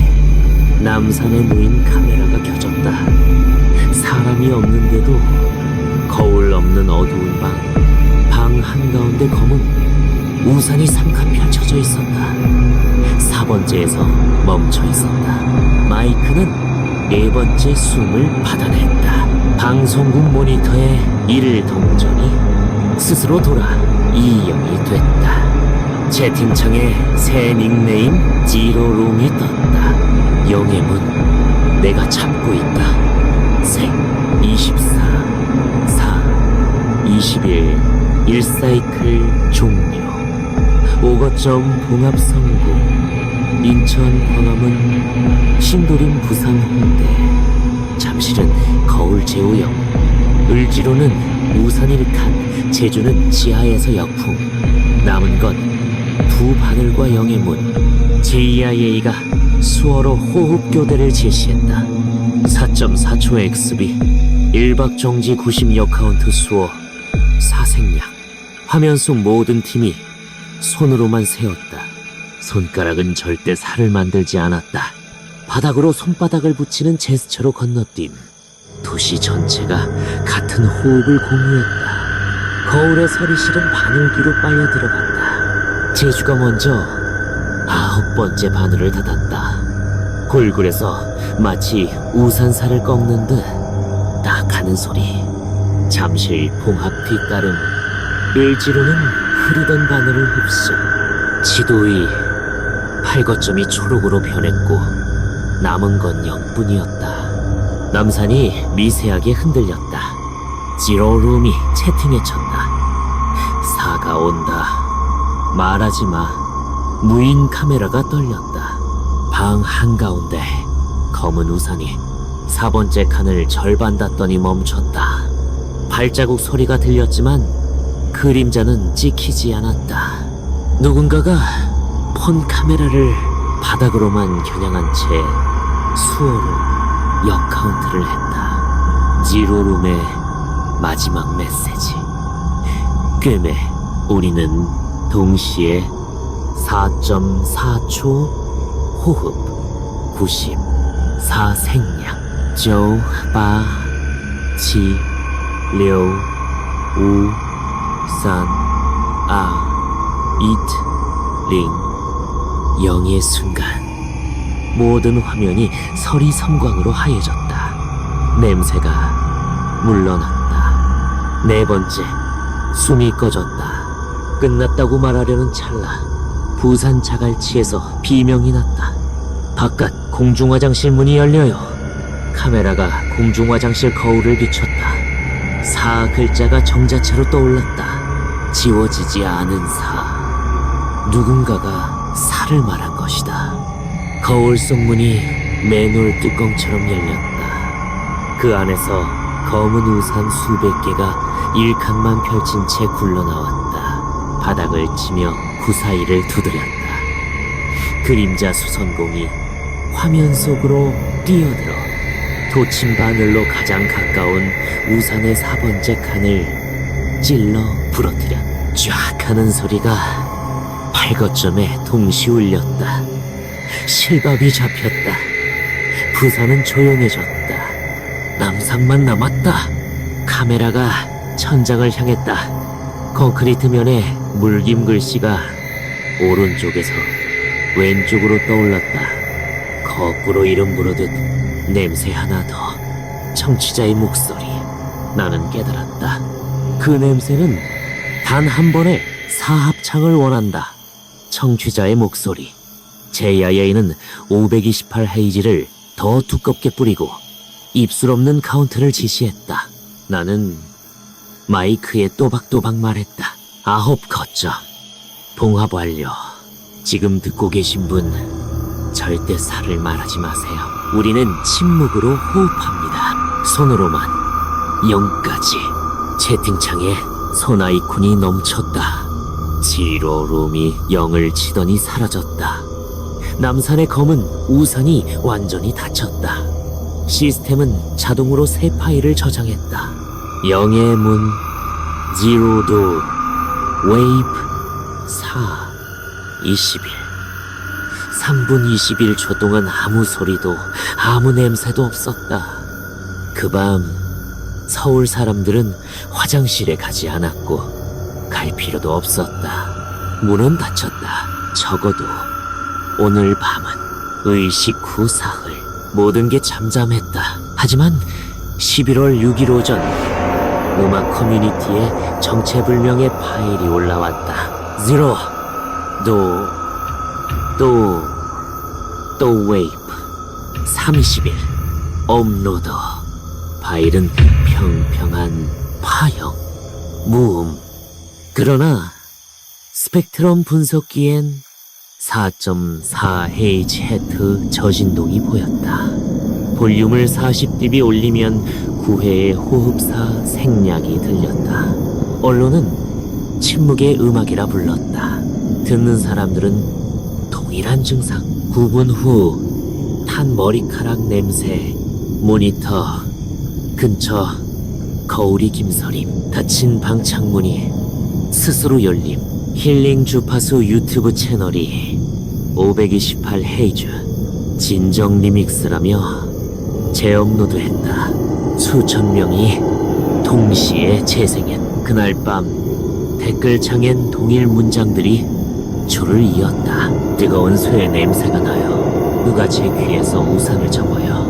남산에 놓인 카메라가 켜졌다. 사람이 없는데도 거울 없는 어두운 방 한가운데 검은 우산이 삼칸 펼쳐져 있었다. 4번째에서 멈춰 있었다. 마이크는 4번째 숨을 받아냈다. 방송국 모니터에 이를 동전이 스스로 돌아 이영이 됐다. 채팅창에 새 닉네임 지로룸이 떴다. 영의 문 내가 찾고 있다. 생 24 4 21 1사이클 종료. 오거점 봉합 성공. 인천 광화문 신도림 부산 홍대. 잠실은 거울 제오역. 을지로는 우산 1칸. 제주는 지하에서 역풍. 남은 건 두 바늘과 영의 문. JIA가 수어로 호흡 교대를 제시했다. 4.4초 XB 1박 정지 90여 카운트 수어 사생약. 화면 속 모든 팀이 손으로만 세웠다. 손가락은 절대 살을 만들지 않았다. 바닥으로 손바닥을 붙이는 제스처로 건너뛴 도시 전체가 같은 호흡을 공유했다. 거울의 서리실은 바늘귀로 빨려 들어갔다. 제주가 먼저 9번째 바늘을 닫았다. 골굴에서 마치 우산살을 꺾는 듯 딱 하는 소리. 잠실 봉합 뒷가름. 을지로는 흐르던 바늘을 흡수. 지도 위 팔거점이 초록으로 변했고 남은 건 0뿐이었다. 남산이 미세하게 흔들렸다. 지로룸이 채팅에 쳤다. 사가 온다. 말하지 마. 무인 카메라가 떨렸다. 방 한가운데 검은 우산이 4번째 칸을 절반 닫더니 멈췄다. 발자국 소리가 들렸지만 그림자는 찍히지 않았다. 누군가가 폰 카메라를 바닥으로만 겨냥한 채 수어로 역카운트를 했다. 지로룸의 마지막 메시지. 꿰매 우리는 동시에 4.4초 호흡 90 사생약 조, 바, 치, 려, 우, 산, 이트, 링. 영의 순간 모든 화면이 서리섬광으로 하얘졌다. 냄새가 물러났다. 4번째 숨이 꺼졌다. 끝났다고 말하려는 찰나 부산 자갈치에서 비명이 났다. 바깥 공중화장실 문이 열려요. 카메라가 공중화장실 거울을 비췄다. 사 글자가 정자체로 떠올랐다. 지워지지 않은 사. 누군가가 사를 말한 것이다. 거울 속 문이 맨홀 뚜껑처럼 열렸다. 그 안에서 검은 우산 수백 개가 일칸만 펼친 채 굴러나왔다. 바닥을 치며 구사일을 두드렸다. 그림자 수선공이 화면 속으로 뛰어들어 도침 바늘로 가장 가까운 우산의 4번째 칸을 찔러 부러뜨렸다. 쫙 하는 소리가 팔거점에 동시 울렸다. 실밥이 잡혔다. 부산은 조용해졌다. 남산만 남았다. 카메라가 천장을 향했다. 콘크리트 면에 물김 글씨가 오른쪽에서 왼쪽으로 떠올랐다. 거꾸로 이름 부르듯 냄새 하나 더. 청취자의 목소리. 나는 깨달았다. 그 냄새는 단 한 번의 사합창을 원한다. 청취자의 목소리. JIA는 528 헤이지를 더 두껍게 뿌리고 입술 없는 카운트를 지시했다. 나는 마이크에 또박또박 말했다. 9거점. 봉합 완료. 지금 듣고 계신 분 절대 살을 말하지 마세요. 우리는 침묵으로 호흡합니다. 손으로만 0까지. 채팅창에 손 아이콘이 넘쳤다. 지로룸이 영을 치더니 사라졌다. 남산의 검은 우산이 완전히 닫혔다. 시스템은 자동으로 새 파일을 저장했다. 영의 문, 지로도, 웨이브, 4, 20일. 3분 21초 동안 아무 소리도 아무 냄새도 없었다. 그 밤 서울 사람들은 화장실에 가지 않았고 갈 필요도 없었다. 문은 닫혔다. 적어도 오늘 밤은 의식 후 사흘 모든 게 잠잠했다. 하지만 11월 6일 오전 음악 커뮤니티에 정체불명의 파일이 올라왔다. 지로 또 웨이브 30일 업로더. 파일은 평평한 파형 무음. 그러나 스펙트럼 분석기엔 4.4Hz 저진동이 보였다. 볼륨을 40dB 올리면 9회의 호흡사 생략이 들렸다. 언론은 침묵의 음악이라 불렀다. 듣는 사람들은 동일한 증상. 9분 후 탄 머리카락 냄새. 모니터 근처 거울이 김서림. 닫힌 방 창문이 스스로 열림. 힐링 주파수 유튜브 채널이 528 헤이즈 진정 리믹스라며 재업로드했다. 수천 명이 동시에 재생했. 그날 밤 댓글창엔 동일 문장들이 줄을 이었다. 뜨거운 쇠의 냄새가 나요. 누가 제 귀에서 우산을 접어요.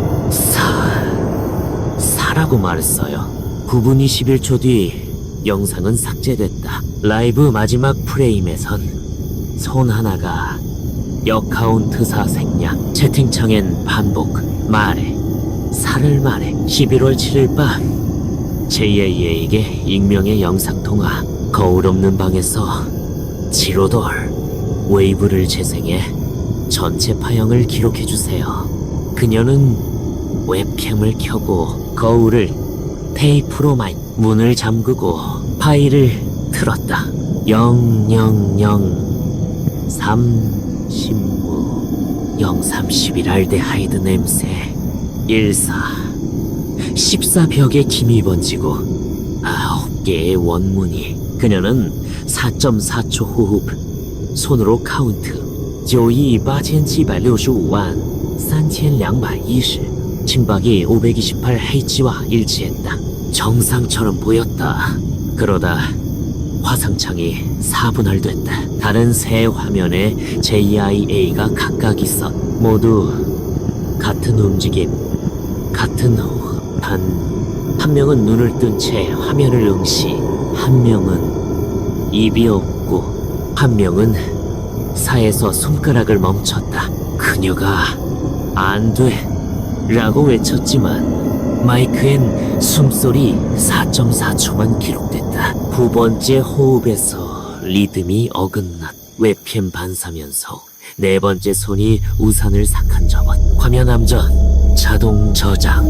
사라고 말했어요. 9분 21초 뒤 영상은 삭제됐다. 라이브 마지막 프레임에선 손 하나가 역카운트사 생략. 채팅창엔 반복. 말해. 살을 말해. 11월 7일 밤 JA에게 익명의 영상통화. 거울 없는 방에서 지로돌 웨이브를 재생해 전체 파형을 기록해주세요. 그녀는 웹캠을 켜고 거울을 테이프로 문을 잠그고 파일을 틀었다. 000 3신무 031 알데하이드 냄새 14 벽에 김이 번지고 9개의 원문이. 그녀는 4.4초 호흡. 손으로 카운트. 9亿8765万3210. 층박이 528H와 일치했다. 정상처럼 보였다. 그러다 화상창이 4분할됐다. 다른 세 화면에 JIA가 각각 있었. 모두 같은 움직임, 같은 호흡. 한 명은 눈을 뜬 채 화면을 응시, 한 명은 입이 없고, 한 명은 사에서 손가락을 멈췄다. 그녀가 안 돼 라고 외쳤지만 마이크엔 숨소리 4.4초만 기록됐다. 9번째 호흡에서 리듬이 어긋났. 웹캠 반사면서 4번째 손이 우산을 삭한 접었. 화면 함전 자동 저장.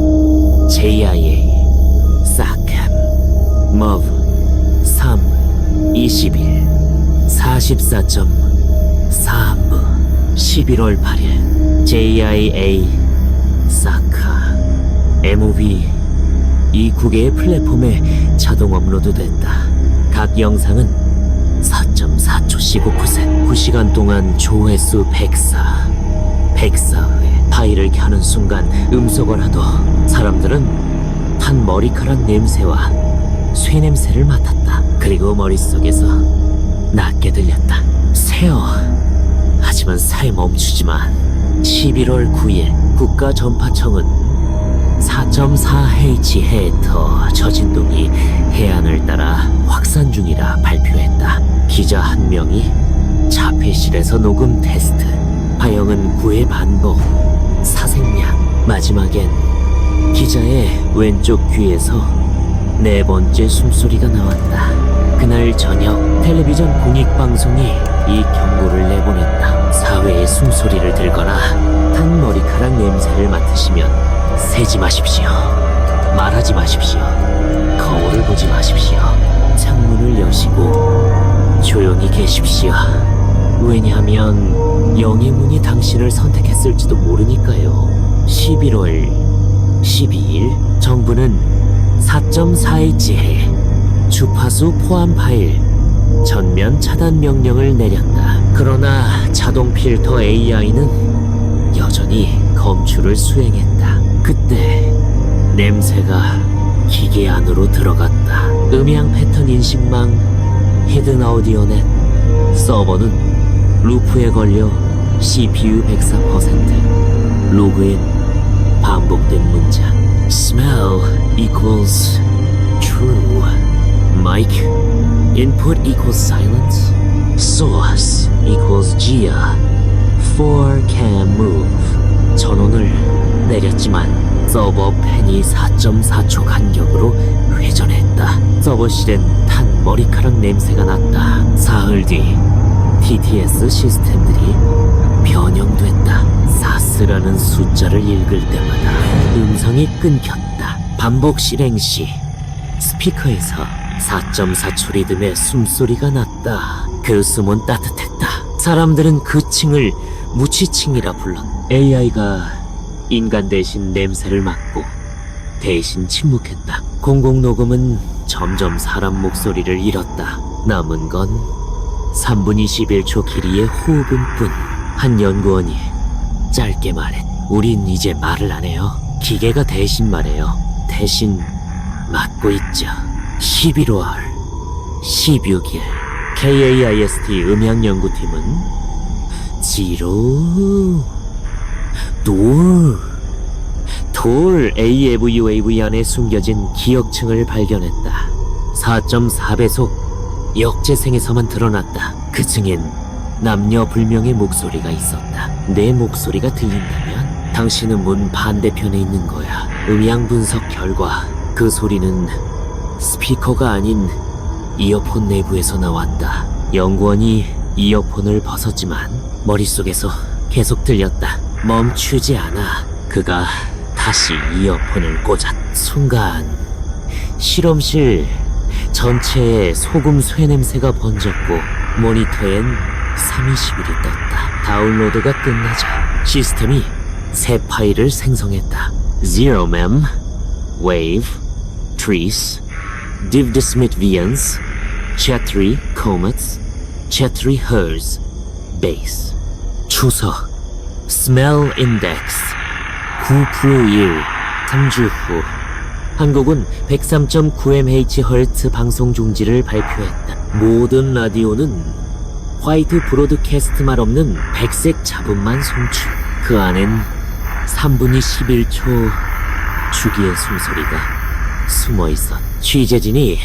JIA 싹캠 머브 3 21 44.3 11월 8일 JIA 사카 MV 이 9개의 플랫폼에 자동 업로드됐다. 각 영상은 4.4초씩 오프셋. 9시간 동안 조회수 104회. 파일을 켜는 순간 음소거를 하도 사람들은 탄 머리카락 냄새와 쇠 냄새를 맡았다. 그리고 머릿속에서 낮게 들렸다. 새어. 하지만 살 멈추지만 11월 9일 국가전파청은 4.4Hz 저진동이 해안을 따라 확산 중이라 발표했다. 기자 한 명이 자폐실에서 녹음 테스트. 파형은 9회 반복. 사생략. 마지막엔 기자의 왼쪽 귀에서 4번째 숨소리가 나왔다. 그날 저녁 텔레비전 공익방송이 이 경고를 내보냈다. 사회의 숨소리를 들거나 탄 머리카락 냄새를 맡으시면 세지 마십시오. 말하지 마십시오. 거울을 보지 마십시오. 창문을 여시고 조용히 계십시오. 왜냐하면 영의 문이 당신을 선택했을지도 모르니까요. 11월 12일 정부는 4.4일째에 주파수 포함 파일 전면 차단 명령을 내렸다. 그러나 자동 필터 AI는 여전히 검출을 수행했다. 그때 냄새가 기계 안으로 들어갔다. 음향 패턴 인식망, 히든 오디오넷, 서버는 루프에 걸려 CPU 104%, 로그인, 반복된 문장. Smell equals true. Mic, input equals silence. Source equals Gia. 4 can move. 전원을 내렸지만 서버 팬이 4.4초 간격으로 회전했다. 서버실엔 탄 머리카락 냄새가 났다. 사흘 뒤 TTS 시스템들이 변형됐다. 사스라는 숫자를 읽을 때마다 음성이 끊겼다. 반복 실행 시 스피커에서 4.4초 리듬의 숨소리가 났다. 그 숨은 따뜻했다. 사람들은 그 층을 무치층이라 불렀다. AI가 인간 대신 냄새를 맡고 대신 침묵했다. 공공녹음은 점점 사람 목소리를 잃었다. 남은 건 3분 21초 길이의 호흡음 뿐. 한 연구원이 짧게 말했. 우린 이제 말을 안 해요. 기계가 대신 말해요. 대신 맡고 있죠. 11월 16일 KAIST 음향연구팀은 지로 돌 AFUAV 안에 숨겨진 기억층을 발견했다. 4.4배속 역재생에서만 드러났다. 그 층엔 남녀 불명의 목소리가 있었다. 내 목소리가 들린다면 당신은 문 반대편에 있는 거야. 음향 분석 결과 그 소리는 스피커가 아닌 이어폰 내부에서 나왔다. 연구원이 이어폰을 벗었지만 머릿속에서 계속 들렸다. 멈추지 않아. 그가 다시 이어폰을 꽂았. 순간 실험실 전체에 소금 쇠 냄새가 번졌고 모니터엔 321이 떴다. 다운로드가 끝나자 시스템이 새 파일을 생성했다. Zero mem, wave, trees, div de Smith vians, Chatry comets, Chatry hers, base. 추석 Smell Index 9-1 3주 후 한국은 103.9mHz 방송 중지를 발표했다. 모든 라디오는 화이트 브로드캐스트말 없는 백색 잡음만 송출. 그 안엔 3분이 11초 주기의 숨소리가 숨어있었. 취재진이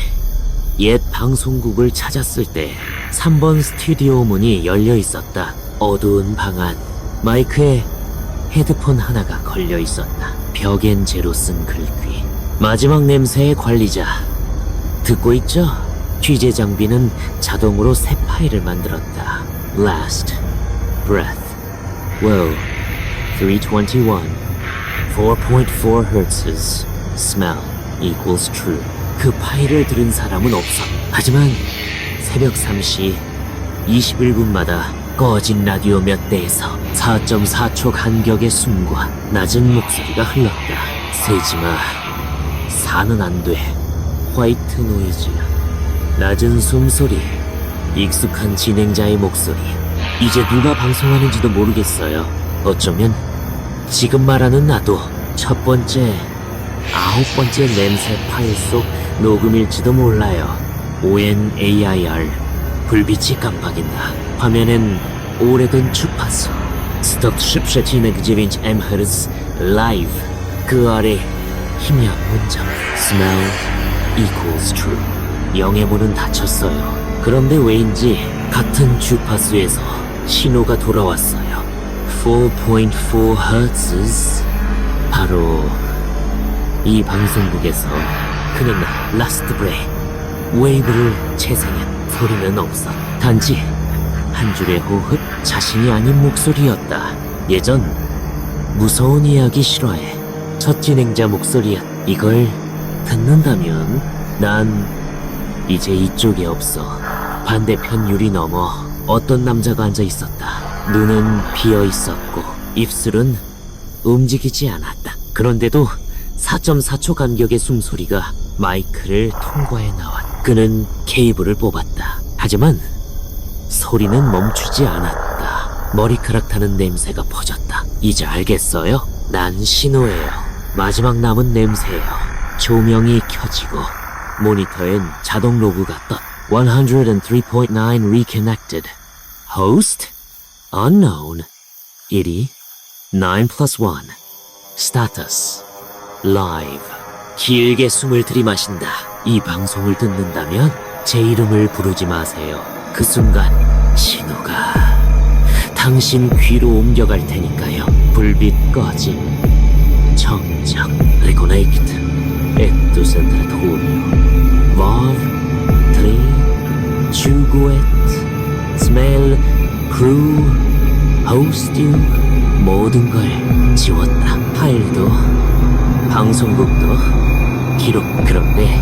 옛 방송국을 찾았을 때 3번 스튜디오 문이 열려 있었다. 어두운 방 안 마이크에 헤드폰 하나가 걸려 있었다. 벽엔 제로 쓴 글귀. 마지막 냄새의 관리자. 듣고 있죠? 취재 장비는 자동으로 새 파일을 만들었다. Last breath. Whoa. 321. 4.4 Hz. Smell equals true. 그 파일을 들은 사람은 없어. 하지만 새벽 3시 21분마다 꺼진 라디오 몇 대에서 4.4초 간격의 숨과 낮은 목소리가 흘렀다. 세지마. 사는 안 돼. 화이트 노이즈. 낮은 숨소리. 익숙한 진행자의 목소리. 이제 누가 방송하는지도 모르겠어요. 어쩌면 지금 말하는 나도 첫 번째, 9번째 냄새 파일 속 녹음일지도 몰라요. ONAIR. 불빛이 깜빡인다. 화면엔 오래된 주파수 109.9MHz 라이브. 그 아래 희미한 문장. Smell equals true. 영의 문은 닫혔어요. 그런데 왜인지 같은 주파수에서 신호가 돌아왔어요. 4.4 Hz. 바로 이 방송국에서 그는 라스트 브레이크 웨이브를 재생한. 소리는 없어. 단지 한 줄의 호흡, 자신이 아닌 목소리였다. 예전 무서운 이야기 실화의 첫 진행자 목소리야. 이걸 듣는다면 난 이제 이쪽에 없어. 반대편 유리 너머 어떤 남자가 앉아 있었다. 눈은 비어 있었고 입술은 움직이지 않았다. 그런데도 4.4초 간격의 숨소리가 마이크를 통과해 나왔다. 그는 케이블을 뽑았다. 하지만 소리는 멈추지 않았다. 머리카락 타는 냄새가 퍼졌다. 이제 알겠어요? 난 신호예요. 마지막 남은 냄새예요. 조명이 켜지고 모니터엔 자동 로그가 떴다. 103.9 reconnected. Host? Unknown. 1위 9 plus 1. Status. Live. 길게 숨을 들이마신다. 이 방송을 듣는다면 제 이름을 부르지 마세요. 그 순간 신호가 당신 귀로 옮겨갈 테니까요. 불빛 꺼짐. 정적. Reconnect. Etto sentratorio. Var. Tre. Tjugoett. Smell. Crew. Host you. 모든 걸 지웠다. 파일도 방송국도 기록. 그런데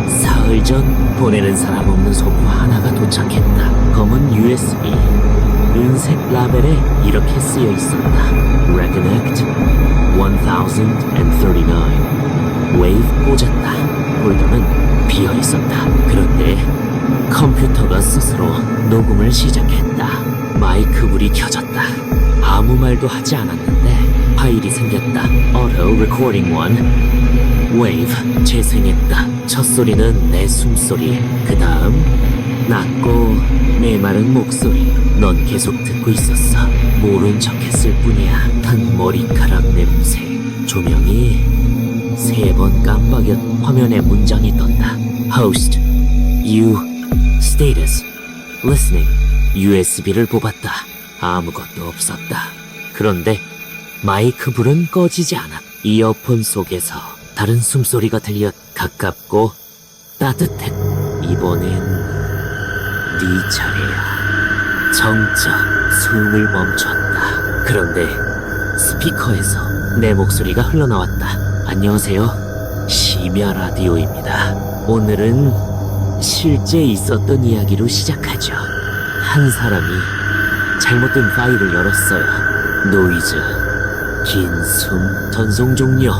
사흘 전 보내는 사람 없는 소포 하나가 도착했다. 검은 USB 은색 라벨에 이렇게 쓰여 있었다. Reconnect 1039. 웨이브 꽂았다. 폴더는 비어 있었다. 그런데 컴퓨터가 스스로 녹음을 시작했다. 마이크 불이 켜졌다. 아무 말도 하지 않았는데 파일이 생겼다. Auto Recording 1. 웨이브 재생했다. 첫 소리는 내 숨소리. 그 다음 낮고 메마른 목소리. 넌 계속 듣고 있었어. 모른 척 했을 뿐이야. 탄 머리카락 냄새. 조명이 3번 깜빡였. 화면에 문장이 떴다. Host. You. Status. Listening. USB를 뽑았다. 아무것도 없었다. 그런데 마이크 불은 꺼지지 않았다. 이어폰 속에서 다른 숨소리가 들려. 가깝고 따뜻했. 이번엔 네 차례야. 정적. 숨을 멈췄다. 그런데 스피커에서 내 목소리가 흘러나왔다. 안녕하세요. 심야 라디오입니다. 오늘은 실제 있었던 이야기로 시작하죠. 한 사람이 잘못된 파일을 열었어요. 노이즈. 긴 숨. 전송 종료.